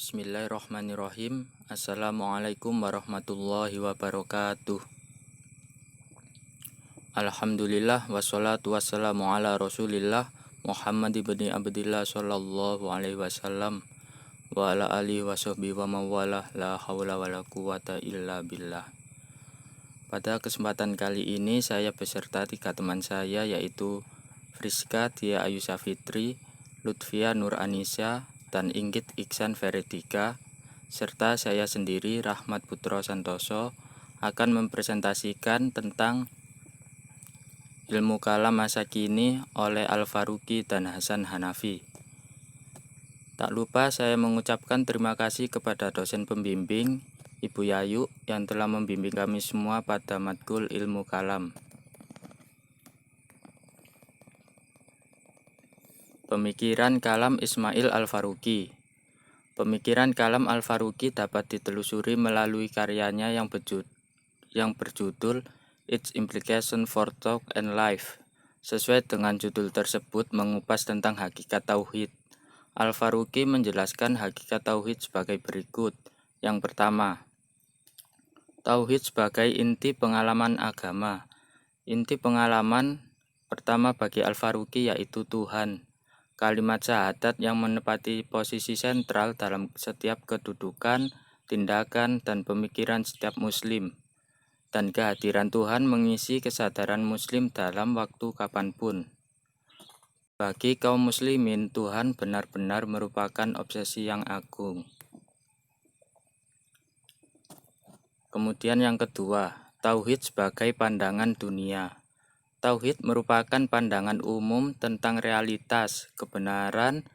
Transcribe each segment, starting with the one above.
Bismillahirrahmanirrahim. Assalamualaikum warahmatullahi wabarakatuh. Alhamdulillah wassalatu wassalamu ala Rasulillah Muhammad ibni Abdillah sallallahu alaihi wasallam wa ala alihi washabbihi wa mawalah la haula wala quwata illa billah. Pada kesempatan kali ini saya beserta 3 teman saya, yaitu Friska Tia Ayu Safitri, Lutfia Nur Anisa, dan Inggit Iksan Veredika, serta saya sendiri Rahmat Putro Santoso akan mempresentasikan tentang ilmu kalam masa kini oleh Al-Faruqi dan Hasan Hanafi. Tak lupa saya mengucapkan terima kasih kepada dosen pembimbing Ibu Yayu yang telah membimbing kami semua pada matkul ilmu kalam. Pemikiran kalam Ismail Al-Faruqi. Pemikiran kalam Al-Faruqi dapat ditelusuri melalui karyanya yang berjudul Its Implication for Thought and Life. Sesuai dengan judul tersebut mengupas tentang hakikat tauhid. Al-Faruqi menjelaskan hakikat tauhid sebagai berikut. Yang pertama, tauhid sebagai inti pengalaman agama. Inti pengalaman pertama bagi Al-Faruqi yaitu Tuhan. Kalimat syahadat yang menepati posisi sentral dalam setiap kedudukan, tindakan, dan pemikiran setiap muslim. Dan kehadiran Tuhan mengisi kesadaran muslim dalam waktu kapanpun. Bagi kaum muslimin, Tuhan benar-benar merupakan obsesi yang agung. Kemudian yang kedua, tauhid sebagai pandangan dunia. Tauhid merupakan pandangan umum tentang realitas, kebenaran,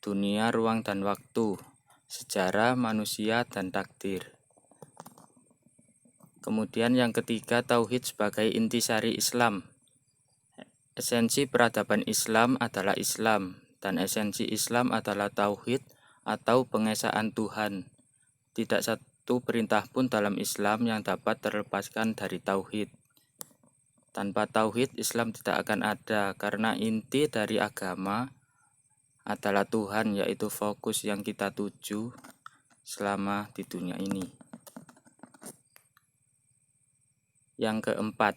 dunia, ruang dan waktu, sejarah, manusia, dan takdir. Kemudian yang ketiga, tauhid sebagai intisari Islam. Esensi peradaban Islam adalah Islam, dan esensi Islam adalah tauhid atau pengesaan Tuhan. Tidak satu perintah pun dalam Islam yang dapat terlepaskan dari tauhid. Tanpa tauhid, Islam tidak akan ada, karena inti dari agama adalah Tuhan, yaitu fokus yang kita tuju selama di dunia ini. Yang keempat,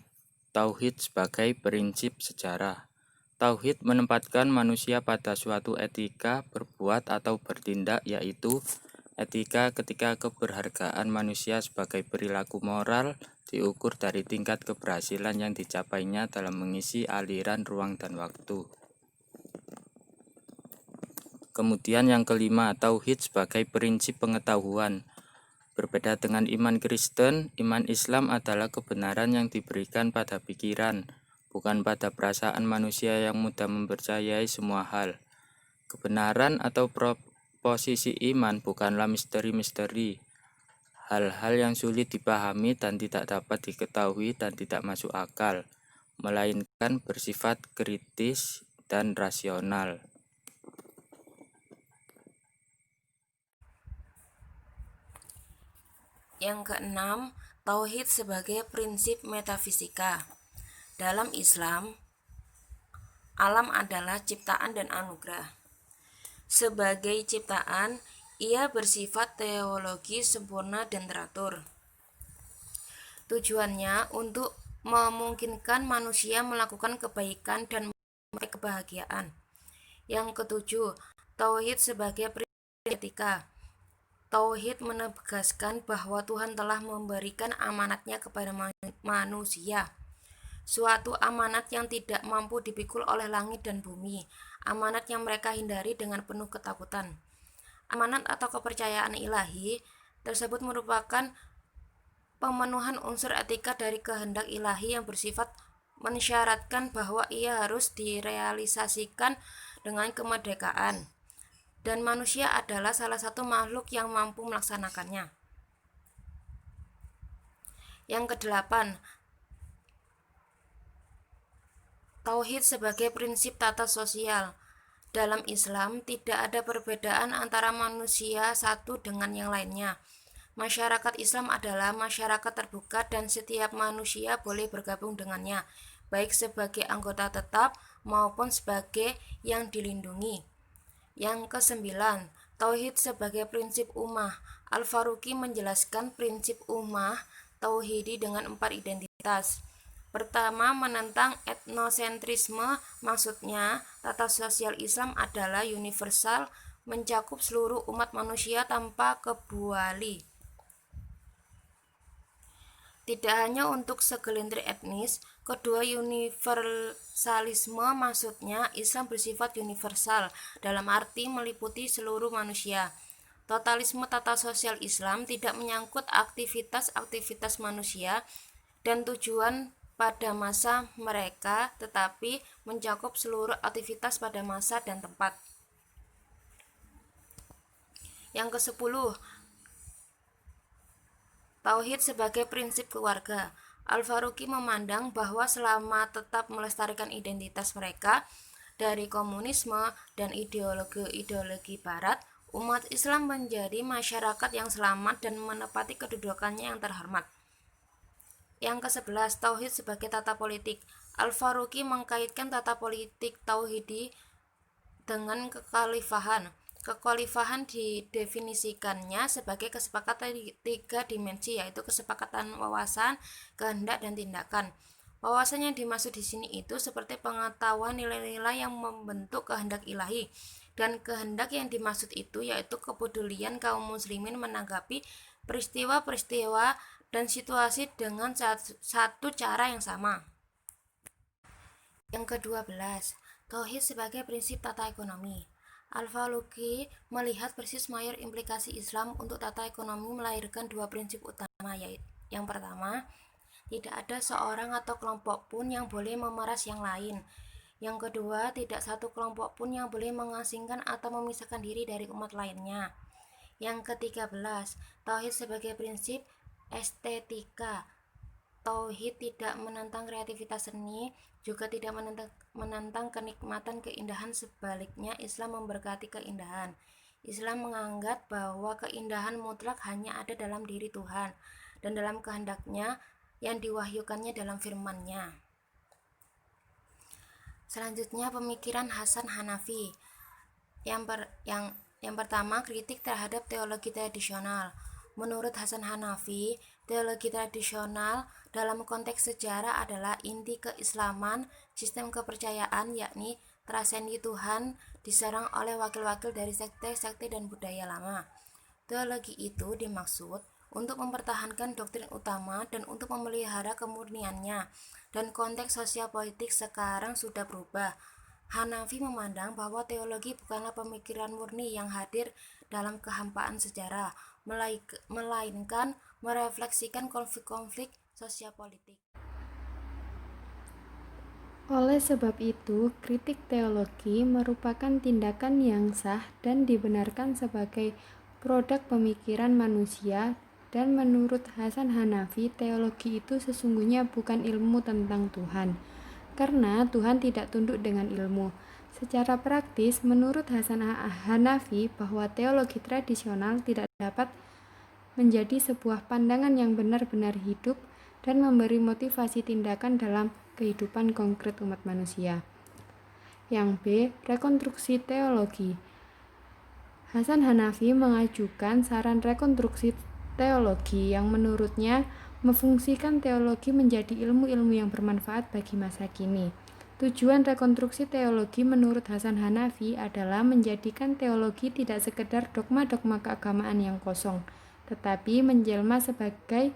tauhid sebagai prinsip sejarah. Tauhid menempatkan manusia pada suatu etika berbuat atau bertindak, yaitu etika ketika keberhargaan manusia sebagai perilaku moral diukur dari tingkat keberhasilan yang dicapainya dalam mengisi aliran ruang dan waktu. Kemudian yang kelima, tauhid sebagai prinsip pengetahuan. Berbeda dengan iman Kristen, iman Islam adalah kebenaran yang diberikan pada pikiran, bukan pada perasaan manusia yang mudah mempercayai semua hal. Kebenaran atau posisi iman bukanlah misteri-misteri, hal-hal yang sulit dipahami dan tidak dapat diketahui dan tidak masuk akal, melainkan bersifat kritis dan rasional. Yang keenam, tauhid sebagai prinsip metafisika. Dalam Islam, alam adalah ciptaan dan anugerah. Sebagai ciptaan, ia bersifat teologi sempurna dan teratur. Tujuannya untuk memungkinkan manusia melakukan kebaikan dan meraih kebahagiaan. Yang ketujuh, tauhid sebagai prinsip etika. Tauhid menegaskan bahwa Tuhan telah memberikan amanatnya kepada manusia. Suatu amanat yang tidak mampu dipikul oleh langit dan bumi. Amanat yang mereka hindari dengan penuh ketakutan. Amanat atau kepercayaan ilahi tersebut merupakan pemenuhan unsur etika dari kehendak ilahi yang bersifat mensyaratkan bahwa ia harus direalisasikan dengan kemerdekaan. Dan manusia adalah salah satu makhluk yang mampu melaksanakannya. Yang kedelapan, tauhid sebagai prinsip tata sosial. Dalam Islam tidak ada perbedaan antara manusia satu dengan yang lainnya. Masyarakat Islam adalah masyarakat terbuka dan setiap manusia boleh bergabung dengannya, baik sebagai anggota tetap maupun sebagai yang dilindungi. Yang kesembilan, Tauhid sebagai prinsip ummah. Al-Faruqi menjelaskan prinsip ummah tauhidi dengan 4 identitas. Pertama, menentang etnosentrisme, maksudnya tata sosial Islam adalah universal, mencakup seluruh umat manusia tanpa kecuali. Tidak hanya untuk segelintir etnis. Kedua, universalisme, maksudnya Islam bersifat universal, dalam arti meliputi seluruh manusia. Totalisme tata sosial Islam tidak menyangkut aktivitas-aktivitas manusia dan tujuan pada masa mereka, tetapi mencakup seluruh aktivitas pada masa dan tempat. Yang ke-10, Tauhid sebagai prinsip keluarga. Al-Faruqi memandang bahwa selama tetap melestarikan identitas mereka dari komunisme dan ideologi Barat, umat Islam menjadi masyarakat yang selamat dan menepati kedudukannya yang terhormat. Yang ke-11, Tauhid sebagai tata politik. Al-Faruqi mengkaitkan tata politik tauhidi dengan kekhalifahan. Kekhalifahan didefinisikannya sebagai kesepakatan 3 dimensi, yaitu kesepakatan wawasan, kehendak, dan tindakan. Wawasan yang dimaksud di sini itu seperti pengetahuan nilai-nilai yang membentuk kehendak ilahi, dan kehendak yang dimaksud itu yaitu kepedulian kaum muslimin menanggapi peristiwa-peristiwa dan situasi dengan satu cara yang sama. Yang ke-12, Tauhid sebagai prinsip tata ekonomi. Al-Faruqi melihat persis mayor implikasi Islam untuk tata ekonomi melahirkan 2 prinsip utama, yaitu yang pertama, tidak ada seorang atau kelompok pun yang boleh memeras yang lain. Yang kedua, tidak satu kelompok pun yang boleh mengasingkan atau memisahkan diri dari umat lainnya. Yang ke-13, Tauhid sebagai prinsip estetika. Tauhid tidak menentang kreativitas seni, juga tidak menentang kenikmatan keindahan. Sebaliknya, Islam memberkati keindahan. Islam menganggap bahwa keindahan mutlak hanya ada dalam diri Tuhan dan dalam kehendaknya yang diwahyukannya dalam firman-Nya. Selanjutnya, pemikiran Hasan Hanafi. Yang pertama, kritik terhadap teologi tradisional. Menurut Hasan Hanafi, teologi tradisional dalam konteks sejarah adalah inti keislaman, sistem kepercayaan yakni trasendi Tuhan diserang oleh wakil-wakil dari sekte-sekte dan budaya lama. Teologi itu dimaksud untuk mempertahankan doktrin utama dan untuk memelihara kemurniannya, dan konteks sosial politik sekarang sudah berubah. Hanafi memandang bahwa teologi bukanlah pemikiran murni yang hadir dalam kehampaan sejarah, melainkan merefleksikan konflik-konflik sosial politik. Oleh sebab itu, kritik teologi merupakan tindakan yang sah dan dibenarkan sebagai produk pemikiran manusia, dan menurut Hasan Hanafi, teologi itu sesungguhnya bukan ilmu tentang Tuhan, karena Tuhan tidak tunduk dengan ilmu. Secara praktis, menurut Hasan Hanafi, bahwa teologi tradisional tidak dapat menjadi sebuah pandangan yang benar-benar hidup dan memberi motivasi tindakan dalam kehidupan konkret umat manusia. Yang B. Rekonstruksi teologi. Hasan Hanafi mengajukan saran rekonstruksi teologi yang menurutnya memfungsikan teologi menjadi ilmu-ilmu yang bermanfaat bagi masa kini. Tujuan rekonstruksi teologi menurut Hasan Hanafi adalah menjadikan teologi tidak sekedar dogma-dogma keagamaan yang kosong, tetapi menjelma sebagai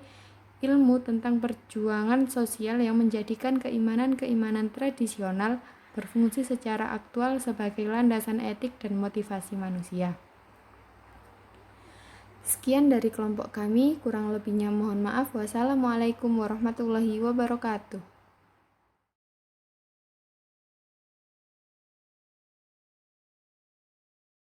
ilmu tentang perjuangan sosial yang menjadikan keimanan-keimanan tradisional berfungsi secara aktual sebagai landasan etik dan motivasi manusia. Sekian dari kelompok kami, kurang lebihnya mohon maaf. Wassalamualaikum warahmatullahi wabarakatuh.